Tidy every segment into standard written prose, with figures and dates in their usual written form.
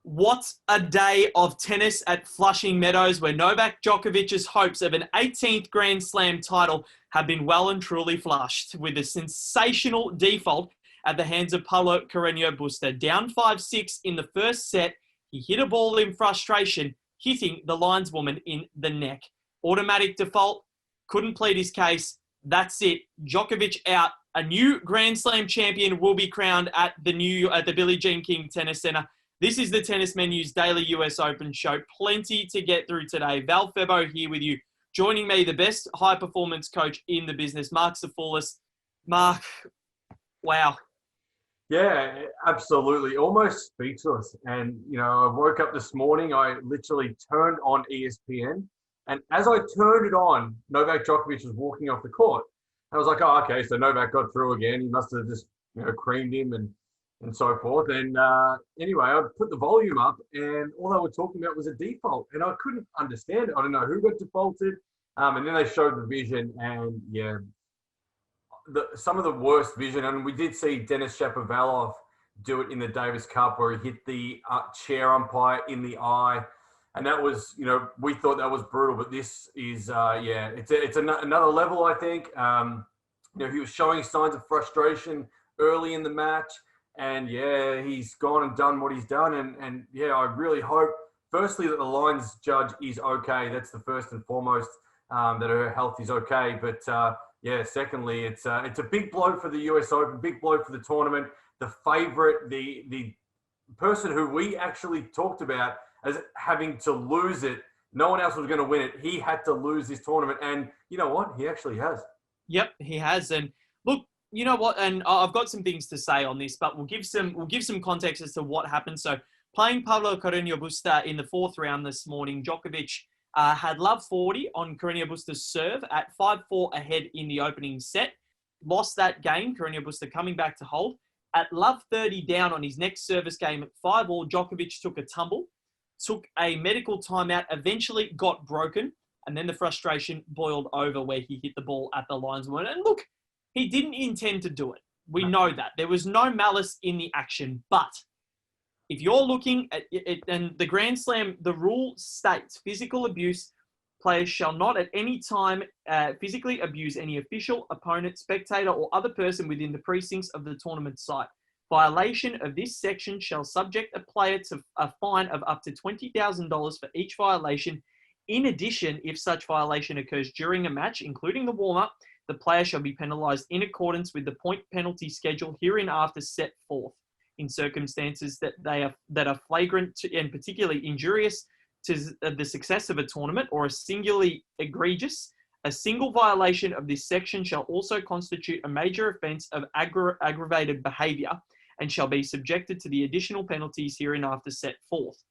What a day of tennis at Flushing Meadows, where Novak Djokovic's hopes of an 18th Grand Slam title have been well and truly flushed with a sensational default at the hands of Pablo Carreño Busta. Down 5-6 in the first set, he hit a ball in frustration, hitting the lineswoman in the neck. Automatic default, couldn't plead his case. That's it. Djokovic out. A new Grand Slam champion will be crowned at the Billie Jean King Tennis Center. This is the Tennis Menu's daily US Open show. Plenty to get through today. Val Febo here with you. Joining me, the best high-performance coach in the business, Marc Safoulis. Marc, wow. Yeah, absolutely. Almost speechless. And, I woke up this morning, I literally turned on ESPN. And as I turned it on, Novak Djokovic was walking off the court. I was like, oh, okay, so Novak got through again. He must have just, creamed him and so forth. And anyway, I put the volume up and all they were talking about was a default. And I couldn't understand it. I don't know who got defaulted. And then they showed the vision and, yeah, some of the worst vision. And we did see Denis Shapovalov do it in the Davis Cup where he hit the chair umpire in the eye. And that was, we thought that was brutal. But this is, it's another level, I think. He was showing signs of frustration early in the match. And, yeah, he's gone and done what he's done. And I really hope, firstly, that the lines judge is okay. That's the first and foremost, that her health is okay. But, secondly, it's a big blow for the US Open, big blow for the tournament. The favourite, the person who we actually talked about as having to lose it, no one else was going to win it. He had to lose this tournament. And you know what? He actually has. Yep, he has. And look, you know what? And I've got some things to say on this, but we'll give some context as to what happened. So playing Pablo Carreño Busta in the fourth round this morning, Djokovic had love 40 on Carreño Busta's serve at 5-4 ahead in the opening set. Lost that game, Carreño Busta coming back to hold. At love 30 down on his next service game at 5-all, Djokovic took a tumble, took a medical timeout, eventually got broken, and then the frustration boiled over where he hit the ball at the linesman. And look, he didn't intend to do it. We know that. There was no malice in the action. But if you're looking at it, and the Grand Slam, the rule states physical abuse, players shall not at any time physically abuse any official, opponent, spectator, or other person within the precincts of the tournament site. Violation of this section shall subject a player to a fine of up to $20,000 for each violation. In addition, if such violation occurs during a match, including the warm-up, the player shall be penalised in accordance with the point penalty schedule hereinafter set forth in circumstances that are flagrant and particularly injurious to the success of a tournament or are singularly egregious. A single violation of this section shall also constitute a major offence of aggravated behaviour and shall be subjected to the additional penalties hereinafter set forth.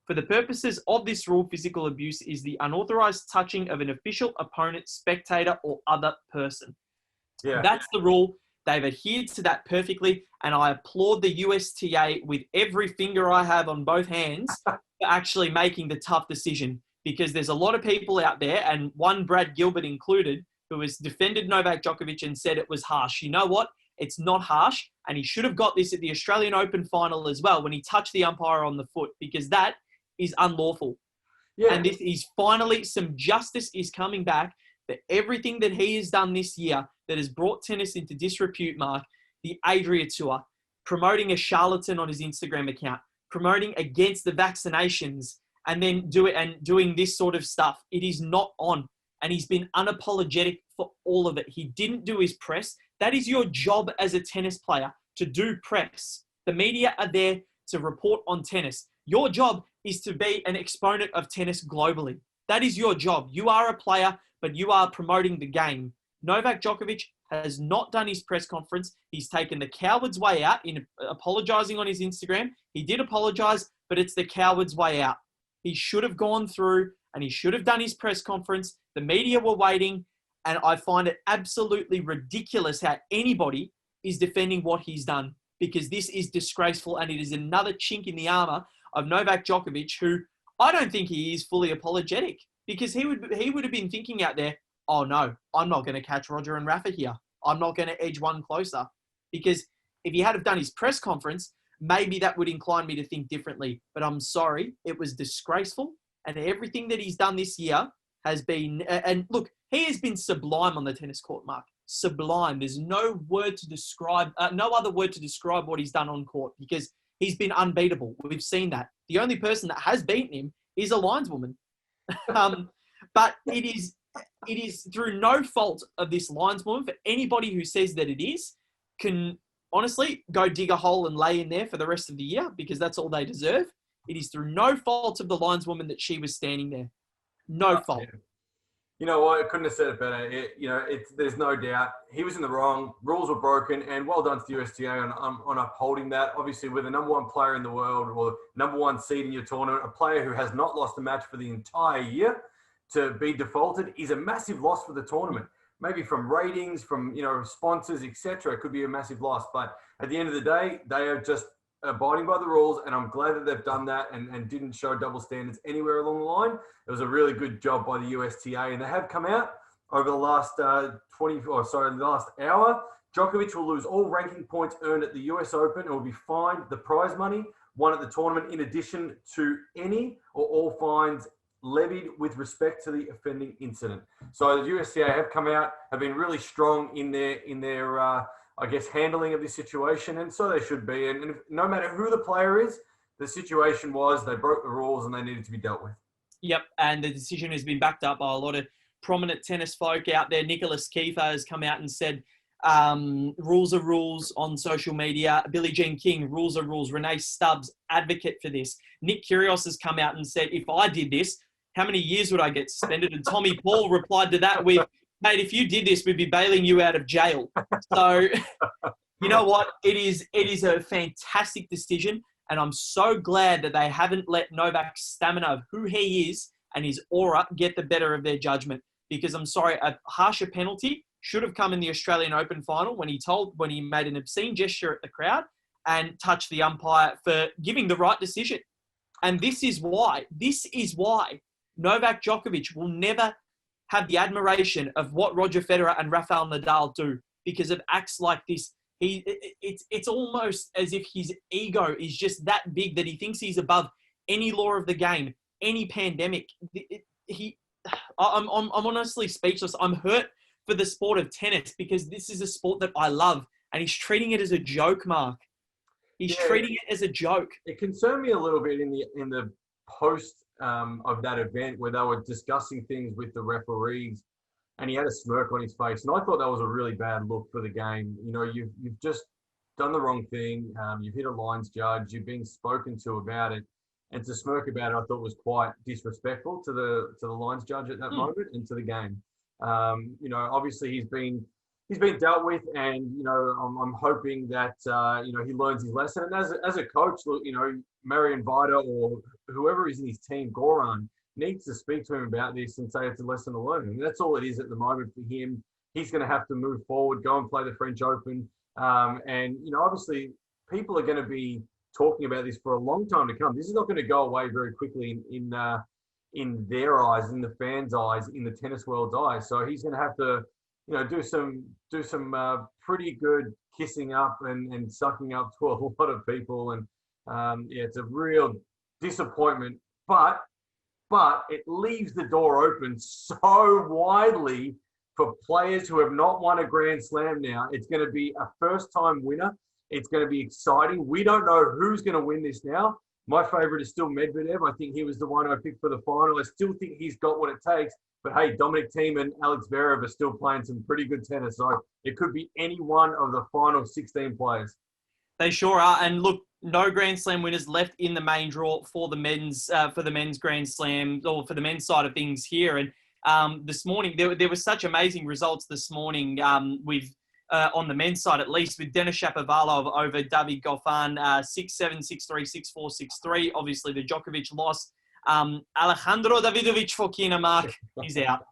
For the purposes of this rule, physical abuse is the unauthorised touching of an official, opponent, spectator, or other person. Yeah. That's the rule. They've adhered to that perfectly, and I applaud the USTA with every finger I have on both hands for actually making the tough decision, because there's a lot of people out there, and one Brad Gilbert included, who has defended Novak Djokovic and said it was harsh. You know what? It's not harsh, and he should have got this at the Australian Open final as well when he touched the umpire on the foot, because that is unlawful. Yeah. And this is finally, some justice is coming back for everything that he has done this year that has brought tennis into disrepute, Marc. The Adria Tour, promoting a charlatan on his Instagram account, promoting against the vaccinations, and then doing this sort of stuff. It is not on. And he's been unapologetic for all of it. He didn't do his press. That is your job as a tennis player, to do press. The media are there to report on tennis. Your job is to be an exponent of tennis globally. That is your job. You are a player, but you are promoting the game. Novak Djokovic has not done his press conference. He's taken the coward's way out in apologising on his Instagram. He did apologise, but it's the coward's way out. He should have gone through and he should have done his press conference. The media were waiting, and I find it absolutely ridiculous how anybody is defending what he's done, because this is disgraceful, and it is another chink in the armour of Novak Djokovic, who I don't think he is fully apologetic, because he would have been thinking out there, oh no, I'm not going to catch Roger and Rafa here. I'm not going to edge one closer. Because if he had have done his press conference, maybe that would incline me to think differently. But I'm sorry, it was disgraceful. And everything that he's done this year has been, and look, he has been sublime on the tennis court, Mark. Sublime. There's no word to describe, no other word to describe what he's done on court, because he's been unbeatable. We've seen that. The only person that has beaten him is a lineswoman. But it is through no fault of this lineswoman. For anybody who says that it is, can honestly go dig a hole and lay in there for the rest of the year, because that's all they deserve. It is through no fault of the lineswoman that she was standing there. No fault. Yeah. You know what? I couldn't have said it better. There's no doubt he was in the wrong. Rules were broken, and well done to the USTA on upholding that. Obviously, with the number one player in the world, or the number one seed in your tournament, a player who has not lost a match for the entire year, to be defaulted is a massive loss for the tournament. Maybe from ratings, from sponsors, etc. It could be a massive loss. But at the end of the day, they are just abiding by the rules, and I'm glad that they've done that and didn't show double standards anywhere along the line. It was a really good job by the USTA, and they have come out over the last the last hour. Djokovic will lose all ranking points earned at the US Open and will be fined the prize money won at the tournament, in addition to any or all fines levied with respect to the offending incident. So the USTA have come out, have been really strong in their handling of this situation, and so they should be. And no matter who the player is, the situation was they broke the rules and they needed to be dealt with. Yep, and the decision has been backed up by a lot of prominent tennis folk out there. Nicholas Kiefer has come out and said, rules are rules on social media. Billie Jean King, rules are rules. Renee Stubbs, advocate for this. Nick Kyrgios has come out and said, if I did this, how many years would I get suspended? And Tommy Paul replied to that with, mate, if you did this, we'd be bailing you out of jail. So, you know what? It is a fantastic decision. And I'm so glad that they haven't let Novak's stamina of who he is and his aura get the better of their judgment. Because I'm sorry, a harsher penalty should have come in the Australian Open final when he made an obscene gesture at the crowd and touched the umpire for giving the right decision. And this is why Novak Djokovic will never have the admiration of what Roger Federer and Rafael Nadal do, because of acts like this. It's almost as if his ego is just that big that he thinks he's above any law of the game, any pandemic. I'm honestly speechless. I'm hurt for the sport of tennis, because this is a sport that I love, and he's treating it as a joke, Mark. He's treating it as a joke. It concerned me a little bit in the post of that event, where they were discussing things with the referees, and he had a smirk on his face, and I thought that was a really bad look for the game. You've just done the wrong thing. You've hit a lines judge. You've been spoken to about it, and to smirk about it, I thought was quite disrespectful to the lines judge at that moment and to the game. Obviously he's been dealt with, and I'm hoping that he learns his lesson. And as a coach, look, Marion Vida or whoever is in his team, Goran, needs to speak to him about this and say it's a lesson to learn. And that's all it is at the moment for him. He's going to have to move forward, go and play the French Open. Obviously people are going to be talking about this for a long time to come. This is not going to go away very quickly in their eyes, in the fans' eyes, in the tennis world's eyes. So he's going to have to, do some pretty good kissing up and sucking up to a lot of people. And it's a real disappointment, but it leaves the door open so widely for players who have not won a Grand Slam now. It's going to be a first-time winner. It's going to be exciting. We don't know who's going to win this now. My favorite is still Medvedev. I think he was the one I picked for the final. I still think he's got what it takes. But hey, Dominic Thiem and Alex Zverev are still playing some pretty good tennis. So it could be any one of the final 16 players. They sure are. And look, no Grand Slam winners left in the main draw for the men's Grand Slam, or for the men's side of things here. And this morning, there were such amazing results this morning with on the men's side, at least, with Denis Shapovalov over David Goffin, 6-7, 6-3, 6-4, 6-3. Obviously, the Djokovic loss. Alejandro Davidovich Fokina, Mark, he's out.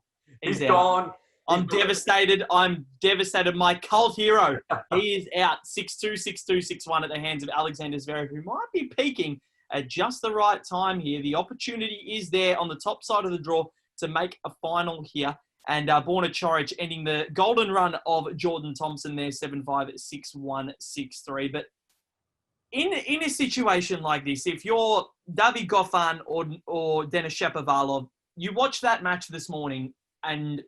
He's gone. I'm devastated. My cult hero, he is out. 6-2, 6-2, 6-1 at the hands of Alexander Zverev, who might be peaking at just the right time here. The opportunity is there on the top side of the draw to make a final here. And Borna Coric ending the golden run of Jordan Thompson there, 7-5, 6-1, 6-3. But in a situation like this, if you're David Goffin or Denis Shapovalov, you watch that match this morning, and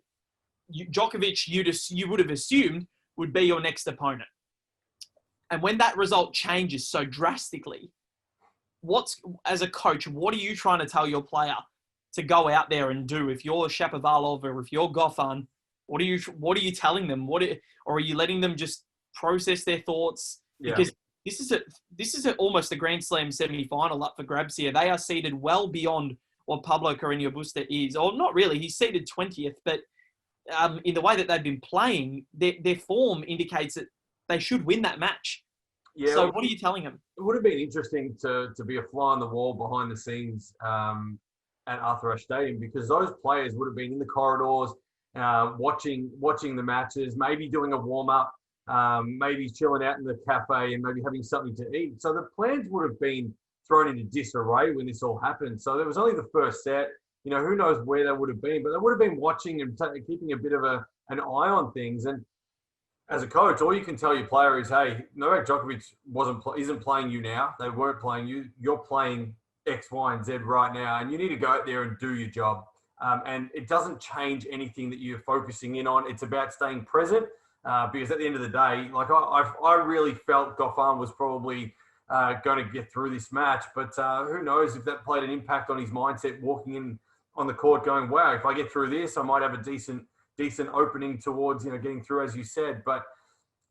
Djokovic, you would have assumed would be your next opponent. And when that result changes so drastically, as a coach, what are you trying to tell your player to go out there and do? If you're Shapovalov or if you're Goffin, what are you telling them? Or are you letting them just process their thoughts? Yeah. Because this is almost a Grand Slam semi-final up for grabs here. They are seeded well beyond what Pablo Carreño Busta is, or not really. He's seeded 20th, but in the way that they've been playing, their form indicates that they should win that match. Yeah. So what are you telling them? It would have been interesting to be a fly on the wall behind the scenes at Arthur Ashe Stadium, because those players would have been in the corridors watching the matches, maybe doing a warm-up, maybe chilling out in the cafe and maybe having something to eat. So the plans would have been thrown into disarray when this all happened. So there was only the first set. You know, who knows where they would have been, but they would have been watching and keeping a bit of an eye on things. And as a coach, all you can tell your player is, hey, Novak Djokovic isn't playing you now. They weren't playing you. You're playing X, Y, and Z right now, and you need to go out there and do your job. And it doesn't change anything that you're focusing in on. It's about staying present, because at the end of the day, like I really felt Goffin was probably going to get through this match, but who knows if that played an impact on his mindset walking in on the court going, wow, if I get through this, I might have a decent opening towards, getting through, as you said. But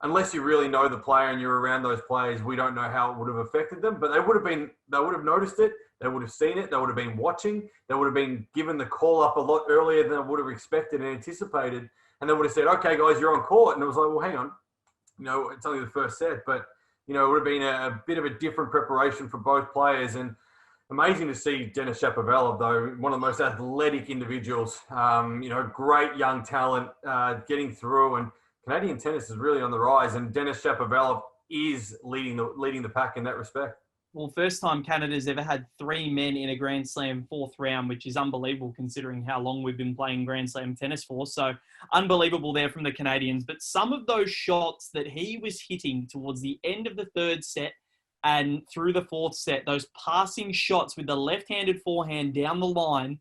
unless you really know the player and you're around those players, we don't know how it would have affected them. But they would have noticed it. They would have seen it. They would have been watching. They would have been given the call up a lot earlier than I would have expected and anticipated. And they would have said, okay, guys, you're on court. And it was like, well, hang on. It's only the first set. But, it would have been a bit of a different preparation for both players. And amazing to see Denis Shapovalov, though, one of the most athletic individuals, great young talent getting through. And Canadian tennis is really on the rise. And Denis Shapovalov is leading the pack in that respect. Well, first time Canada's ever had 3 men in a Grand Slam fourth round, which is unbelievable considering how long we've been playing Grand Slam tennis for. So unbelievable there from the Canadians. But some of those shots that he was hitting towards the end of the third set and through the fourth set, those passing shots with the left-handed forehand down the line,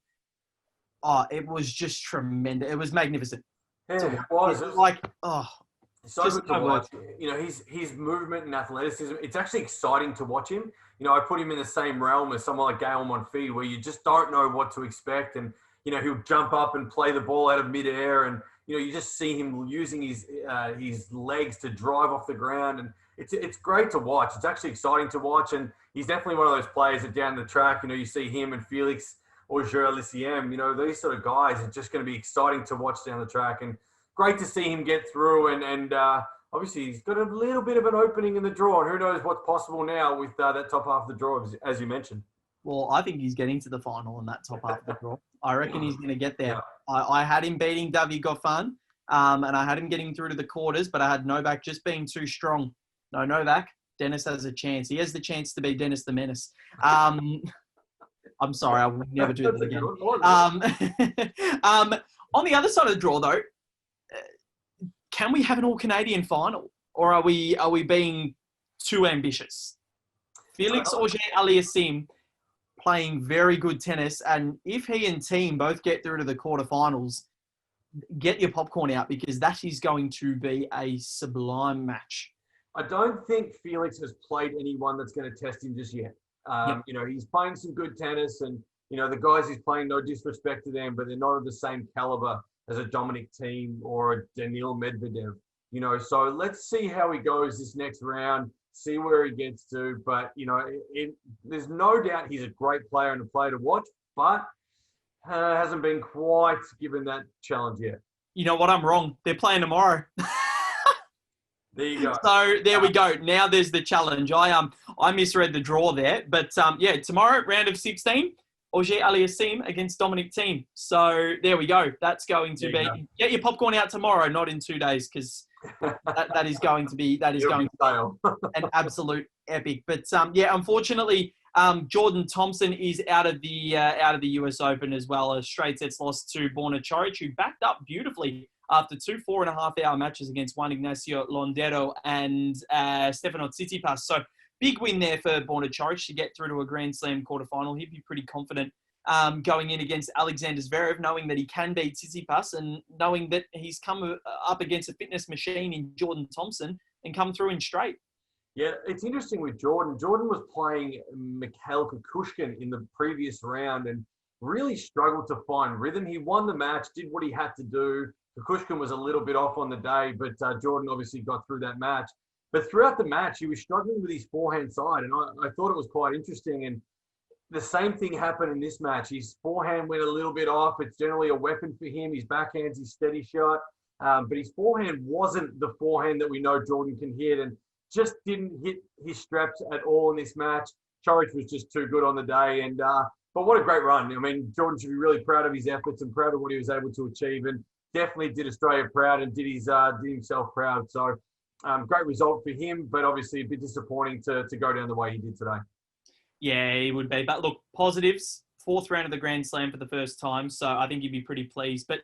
it was just tremendous. It was magnificent. Yeah, it was. So just good to watch. His movement and athleticism, it's actually exciting to watch him. I put him in the same realm as someone like Gael Monfils, where you just don't know what to expect. And, he'll jump up and play the ball out of midair. And, you just see him using his legs to drive off the ground. And it's great to watch. It's actually exciting to watch. And he's definitely one of those players that down the track, you see him and Felix Auger-Aliassime, these sort of guys are just going to be exciting to watch down the track. And great to see him get through, and obviously he's got a little bit of an opening in the draw, and who knows what's possible now with that top half of the draw, as you mentioned. Well, I think he's getting to the final in that top half of the draw. I reckon he's going to get there. Yeah. I had him beating David Goffin, and I had him getting through to the quarters, but I had Novak just being too strong. No, Novak, Dennis has a chance. He has the chance to be Dennis the Menace. I'm sorry, I will never do that again. On the other side of the draw, though, can we have an all-Canadian final, or are we being too ambitious? Felix Auger-Aliassime playing very good tennis, and if he and team both get through to the quarterfinals, get your popcorn out, because that is going to be a sublime match. I don't think Felix has played anyone that's going to test him just yet. He's playing some good tennis, and the guys he's playing, no disrespect to them, but they're not of the same caliber as a Dominic Thiem or a Daniil Medvedev. So let's see how he goes this next round, see where he gets to. But there's no doubt he's a great player and a player to watch, but hasn't been quite given that challenge yet. You know what? I'm wrong. They're playing tomorrow. There you go. So there we go. Now there's the challenge. I misread the draw there, but tomorrow, round of 16, Auger-Aliassime against Dominic Thiem. So there we go. That's going to be. Get your popcorn out tomorrow, not in 2 days, because that is going to be an absolute epic. But unfortunately, Jordan Thompson is out of the US Open as well. A straight sets loss to Borna Coric, who backed up beautifully after 2 4.5-hour matches against Juan Ignacio Londero and Stefano Tsitsipas. So big win there for Borna Coric to get through to a Grand Slam quarterfinal. He'd be pretty confident going in against Alexander Zverev, knowing that he can beat Tsitsipas and knowing that he's come up against a fitness machine in Jordan Thompson and come through in straight. Yeah, it's interesting with Jordan. Jordan was playing Mikhail Kukushkin in the previous round and really struggled to find rhythm. He won the match, did what he had to do. Kukushkin was a little bit off on the day, but Jordan obviously got through that match. But throughout the match, he was struggling with his forehand side, and I thought it was quite interesting. And the same thing happened in this match. His forehand went a little bit off. It's generally a weapon for him. His backhand's his steady shot. But his forehand wasn't the forehand that we know Jordan can hit, and just didn't hit his straps at all in this match. Coric was just too good on the day. And but what a great run. I mean, Jordan should be really proud of his efforts and proud of what he was able to achieve, and definitely did Australia proud and did himself proud. So great result for him, but obviously a bit disappointing to go down the way he did today. Yeah, he would be. But look, positives. 4th round of the Grand Slam for the first time, so I think he'd be pretty pleased. But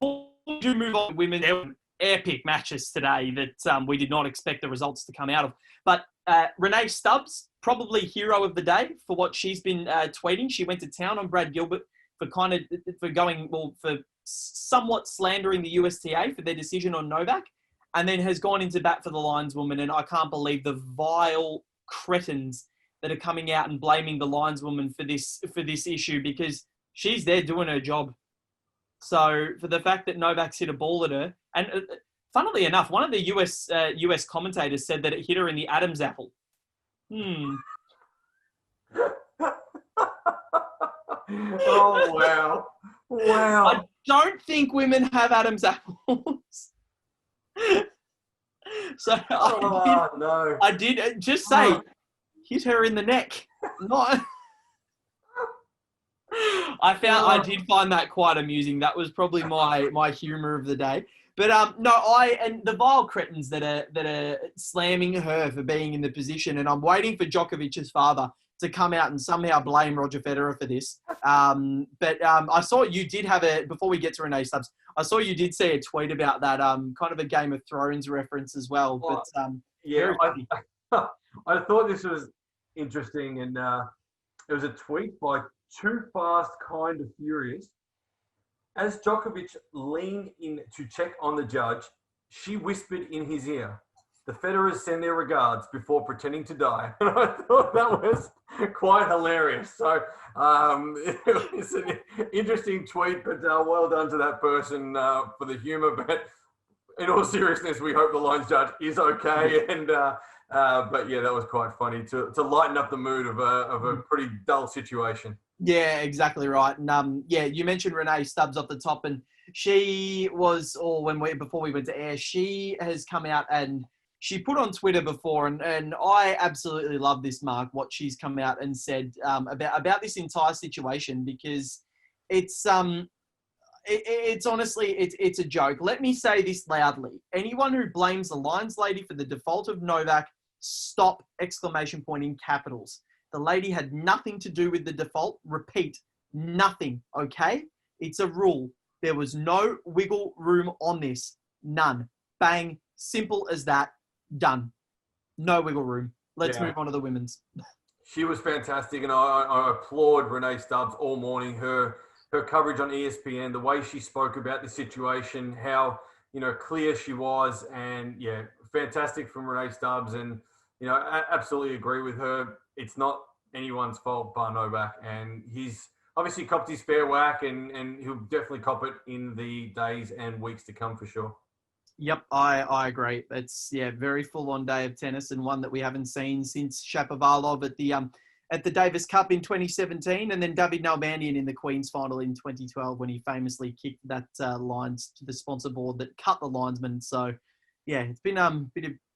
we do move on to women. There were epic matches today that we did not expect the results to come out of. But Renee Stubbs, probably hero of the day for what she's been tweeting. She went to town on Brad Gilbert for somewhat slandering the USTA for their decision on Novak, and then has gone into bat for the lineswoman. And I can't believe the vile cretins that are coming out and blaming the lineswoman for this issue, because she's there doing her job. So for the fact that Novak's hit a ball at her, and funnily enough, one of the US commentators said that it hit her in the Adam's apple. Oh, wow. Wow. I don't think women have Adam's apples. So I did just say, hit her in the neck. Not. I did find that quite amusing. That was probably my humour of the day. But and the vile cretins that are slamming her for being in the position, and I'm waiting for Djokovic's father to come out and somehow blame Roger Federer for this. But I saw you did have before we get to Renee Stubbs, I saw you did see a tweet about that, kind of a Game of Thrones reference as well. But yeah, I thought this was interesting, and it was a tweet by Too Fast, Kind of Furious. As Djokovic leaned in to check on the judge, she whispered in his ear, "The Federers send their regards," before pretending to die. And I thought that was quite hilarious. So it's an interesting tweet, but well done to that person for the humour. But in all seriousness, we hope the lines judge is okay. And but yeah, that was quite funny to lighten up the mood of a pretty dull situation. Yeah, exactly right. And you mentioned Renee Stubbs off the top, and she was, before we went to air, she has come out and she put on Twitter before, and I absolutely love this, Mark, what she's come out and said about this entire situation, because it's honestly, it's a joke. Let me say this loudly. Anyone who blames the Lions lady for the default of Novak, stop! Exclamation point in capitals. The lady had nothing to do with the default. Repeat, nothing, okay? It's a rule. There was no wiggle room on this. None. Bang. Simple as that. Done. No wiggle room. Let's move on to the women's. She was fantastic, and I applaud Renee Stubbs all morning. Her coverage on ESPN, the way she spoke about the situation, how clear she was, and fantastic from Renee Stubbs. And I absolutely agree with her. It's not anyone's fault bar Novak, and he's obviously copped his fair whack, and he'll definitely cop it in the days and weeks to come for sure. Yep, I agree. It's very full-on day of tennis, and one that we haven't seen since Shapovalov at the Davis Cup in 2017, and then David Nalbandian in the Queen's final in 2012 when he famously kicked that lines to the sponsor board that cut the linesman. So, it's been a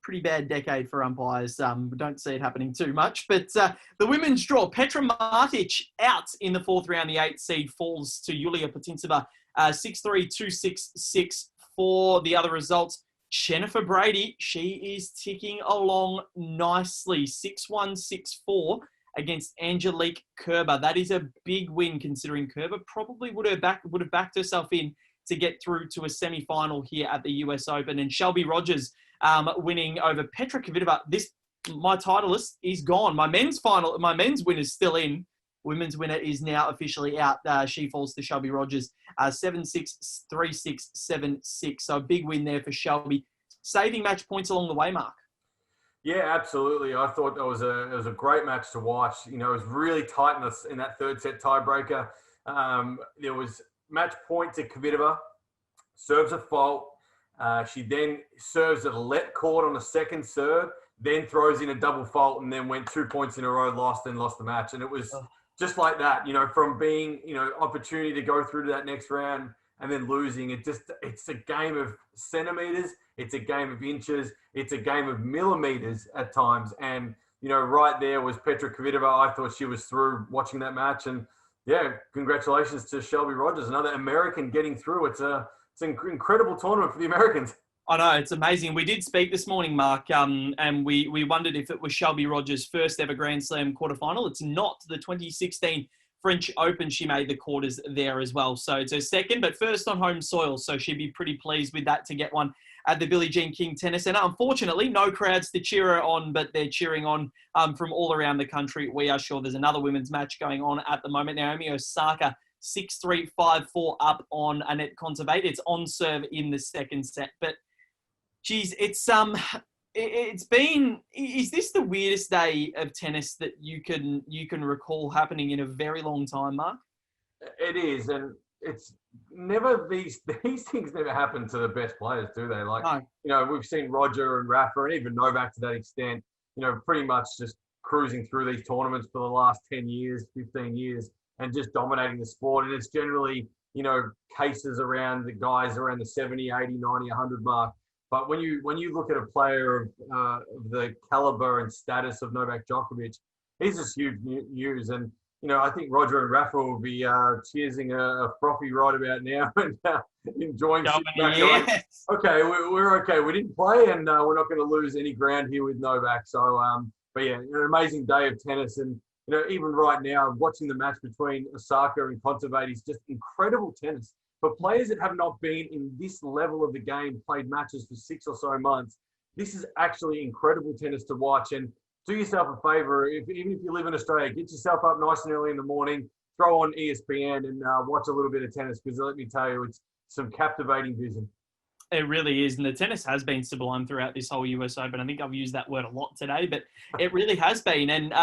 pretty bad decade for umpires. We don't see it happening too much. But the women's draw, Petra Martic out in the 4th round. The 8th seed falls to Yulia Putintseva, 6-3, 2-6, 6-4. The other results, Jennifer Brady, she is ticking along nicely, 6-1, 6-4 against Angelique Kerber. That is a big win, considering Kerber probably would have backed herself in to get through to a semi-final here at the US Open. And Shelby Rogers winning over Petra Kvitova. My titleist is gone. My men's win is still in. Women's winner is now officially out. She falls to Shelby Rogers, 7-6, 3-6, 7-6. So a big win there for Shelby. Saving match points along the way, Mark. Yeah, absolutely. I thought it was a great match to watch. You know, it was really tight in that third set tiebreaker. There was match point to Kvitova, serves a fault. She then serves at a let court on the second serve, then throws in a double fault, and then went 2 points in a row, lost the match. And it was just like that, you know, from being, you know, opportunity to go through to that next round and then losing. It's a game of centimeters. It's a game of inches. It's a game of millimeters at times. And, you know, right there was Petra Kvitova. I thought she was through watching that match. And, yeah, congratulations to Shelby Rogers, another American getting through. It's an incredible tournament for the Americans. I know, it's amazing. We did speak this morning, Mark, and we wondered if it was Shelby Rogers' first ever Grand Slam quarterfinal. It's not. The 2016 French Open, she made the quarters there as well. So it's her second, but first on home soil. So she'd be pretty pleased with that to get one at the Billie Jean King Tennis Centre. Unfortunately, no crowds to cheer her on, but they're cheering on from all around the country. We are sure there's another women's match going on at the moment. Naomi Osaka, 6-3, 5-4 up on Anett Kontaveit. It's on serve in the second set. But, geez, it's been... Is this the weirdest day of tennis that you can recall happening in a very long time, Mark? It is, and it's never these things never happen to the best players, do they? Like, no. You know, we've seen Roger and Rafa and even Novak to that extent, you know, pretty much just cruising through these tournaments for the last 10 years, 15 years, and just dominating the sport. And it's generally, you know, cases around the guys around the 70, 80, 90, 100 mark. But when you look at a player of the caliber and status of Novak Djokovic, he's just huge news. And, you know, I think Roger and Rafa will be cheersing a frothy right about now and enjoying yes. Okay, we're okay. We didn't play, and we're not going to lose any ground here with Novak. So, but yeah, an amazing day of tennis. And, you know, even right now, watching the match between Osaka and Kontaveit is just incredible tennis. For players that have not been in this level of the game, played matches for 6 or so months, this is actually incredible tennis to watch. And do yourself a favor, even if you live in Australia, get yourself up nice and early in the morning, throw on ESPN and watch a little bit of tennis, because let me tell you, it's some captivating vision. It really is. And the tennis has been sublime throughout this whole US Open. I think I've used that word a lot today, but it really has been. And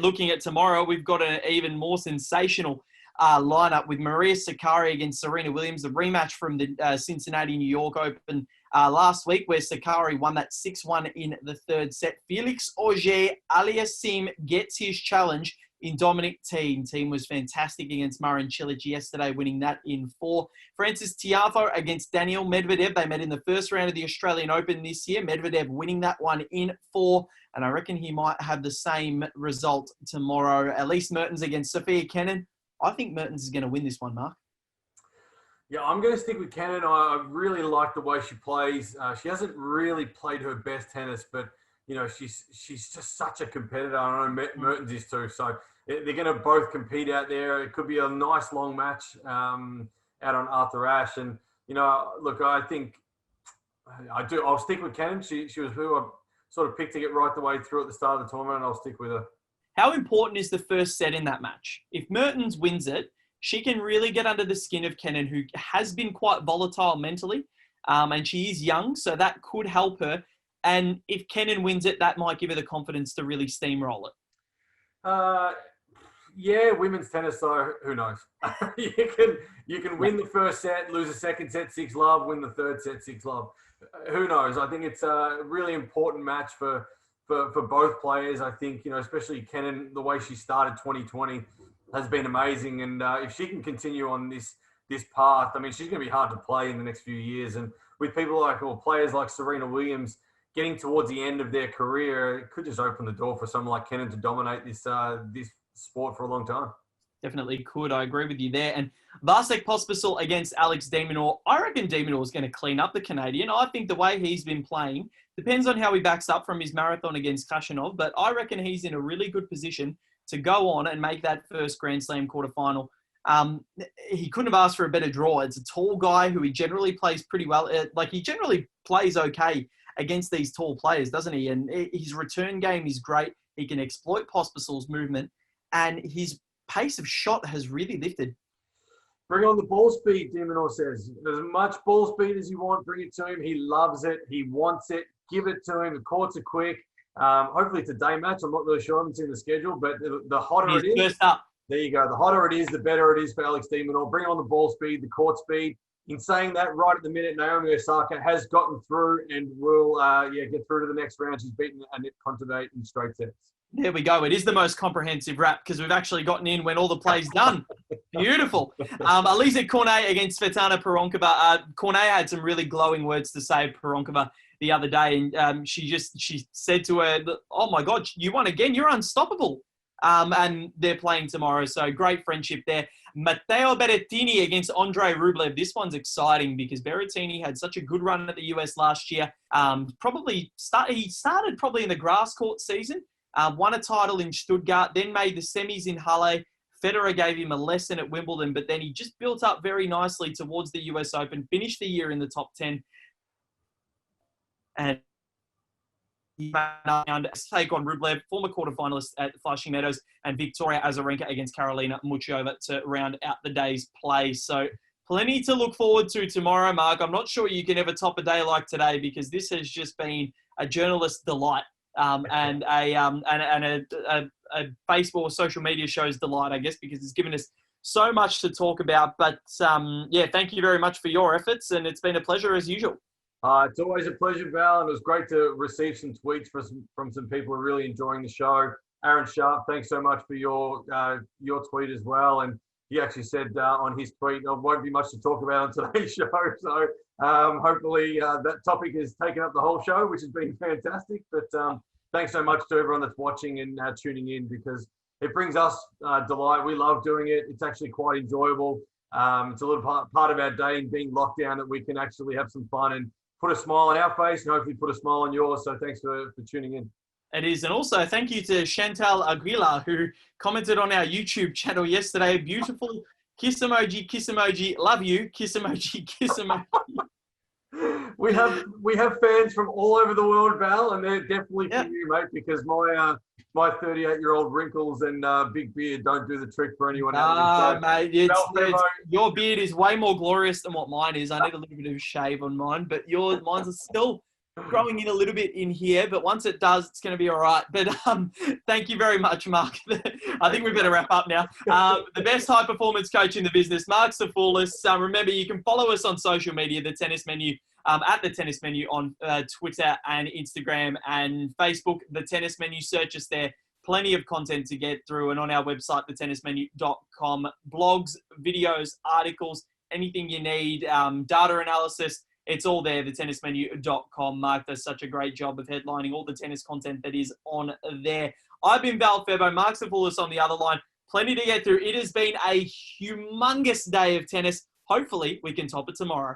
looking at tomorrow, we've got an even more sensational lineup with Maria Sakkari against Serena Williams, the rematch from the Cincinnati, New York Open last week, where Sakkari won that 6-1 in the third set. Felix Auger-Aliassime gets his challenge in Dominic Thiem. Thiem was fantastic against Marin Cilic yesterday, winning that in 4. Frances Tiafoe against Daniil Medvedev. They met in the first round of the Australian Open this year. Medvedev winning that one in 4. And I reckon he might have the same result tomorrow. Elise Mertens against Sofia Kenin. I think Mertens is going to win this one, Mark. Yeah, I'm going to stick with Kenin. I really like the way she plays. She hasn't really played her best tennis, but, you know, she's just such a competitor. I know Mertens is too. So they're going to both compete out there. It could be a nice long match out on Arthur Ashe. And, you know, look, I think I'll stick with Kenin. She was who I sort of picked to get right the way through at the start of the tournament, and I'll stick with her. How important is the first set in that match? If Mertens wins it, she can really get under the skin of Kenin, who has been quite volatile mentally, and she is young, so that could help her. And if Kenin wins it, that might give her the confidence to really steamroll it. Yeah, women's tennis, though, who knows? you can win the first set, lose the second set 6-love, win the third set 6-love. Who knows? I think it's a really important match for both players. I think, you know, especially Kenin, the way she started 2020 has been amazing. And if she can continue on this path, I mean, she's going to be hard to play in the next few years. And with players like Serena Williams getting towards the end of their career, it could just open the door for someone like Kenin to dominate this sport for a long time. Definitely could. I agree with you there. And Vasek Pospisil against Alex de Minaur. I reckon de Minaur is going to clean up the Canadian. I think the way he's been playing depends on how he backs up from his marathon against Khachanov, but I reckon he's in a really good position to go on and make that first Grand Slam quarterfinal He couldn't have asked for a better draw. It's a tall guy who he generally plays pretty well. He generally plays okay against these tall players, doesn't he? And his return game is great. He can exploit Pospisil's movement, and his pace of shot has really lifted. Bring on the ball speed, Dimonor says. As much ball speed as you want, bring it to him. He loves it. He wants it. Give it to him. The courts are quick. Hopefully it's a day match. I'm not really sure. I haven't seen the schedule, but the hotter it is, first up. There you go. The hotter it is, the better it is for Alex Dimonor. Bring on the ball speed, the court speed. In saying that, right at the minute, Naomi Osaka has gotten through and will get through to the next round. She's beaten Annette Kontaveit in straight sets. There we go. It is the most comprehensive wrap because we've actually gotten in when all the play's done. Beautiful. Aliza Cornet against Svetlana Pironkova. Cornet had some really glowing words to say of Pironkova the other day, and she said to her, "Oh my God, you won again. You're unstoppable." And they're playing tomorrow, so great friendship there. Matteo Berrettini against Andrei Rublev. This one's exciting because Berrettini had such a good run at the US last year. He started probably in the grass court season. Won a title in Stuttgart, then made the semis in Halle. Federer gave him a lesson at Wimbledon, but then he just built up very nicely towards the US Open, finished the year in the top 10. And he found take on Rublev, former quarterfinalist at Flushing Meadows, and Victoria Azarenka against Karolina Muchova to round out the day's play. So plenty to look forward to tomorrow, Mark. I'm not sure you can ever top a day like today because this has just been a journalist's delight. And a Facebook or social media show's delight, I guess, because it's given us so much to talk about. But thank you very much for your efforts, and it's been a pleasure as usual. It's always a pleasure, Val, and it was great to receive some tweets from some people who are really enjoying the show. Aaron Sharp, thanks so much for your tweet as well. And he actually said on his tweet, there won't be much to talk about on today's show. So hopefully that topic has taken up the whole show, which has been fantastic. But thanks so much to everyone that's watching and tuning in because it brings us delight. We love doing it. It's actually quite enjoyable. It's a little part of our day in being locked down that we can actually have some fun and put a smile on our face and hopefully put a smile on yours. So thanks for tuning in. It is. And also thank you to Chantal Aguilar, who commented on our YouTube channel yesterday. Beautiful kiss emoji, love you, kiss emoji, kiss emoji. We have fans from all over the world, Val, and they're definitely for you, mate, because my 38-year-old wrinkles and big beard don't do the trick for anyone else. Mate, your beard is way more glorious than what mine is. I need a little bit of shave on mine, but mine's are still growing in a little bit in here, but once it does, it's going to be all right. But thank you very much, Mark. I think we better wrap up now. The best high performance coach in the business, Mark Safoulis. Remember, you can follow us on social media, The Tennis Menu, at The Tennis Menu on Twitter and Instagram and Facebook. The Tennis Menu, search us there. Plenty of content to get through. And on our website, thetennismenu.com, blogs, videos, articles, anything you need, data analysis, it's all there, thetennismenu.com. Mark does such a great job of headlining all the tennis content that is on there. I've been Val Febo, Mark Safoulis on the other line. Plenty to get through. It has been a humongous day of tennis. Hopefully, we can top it tomorrow.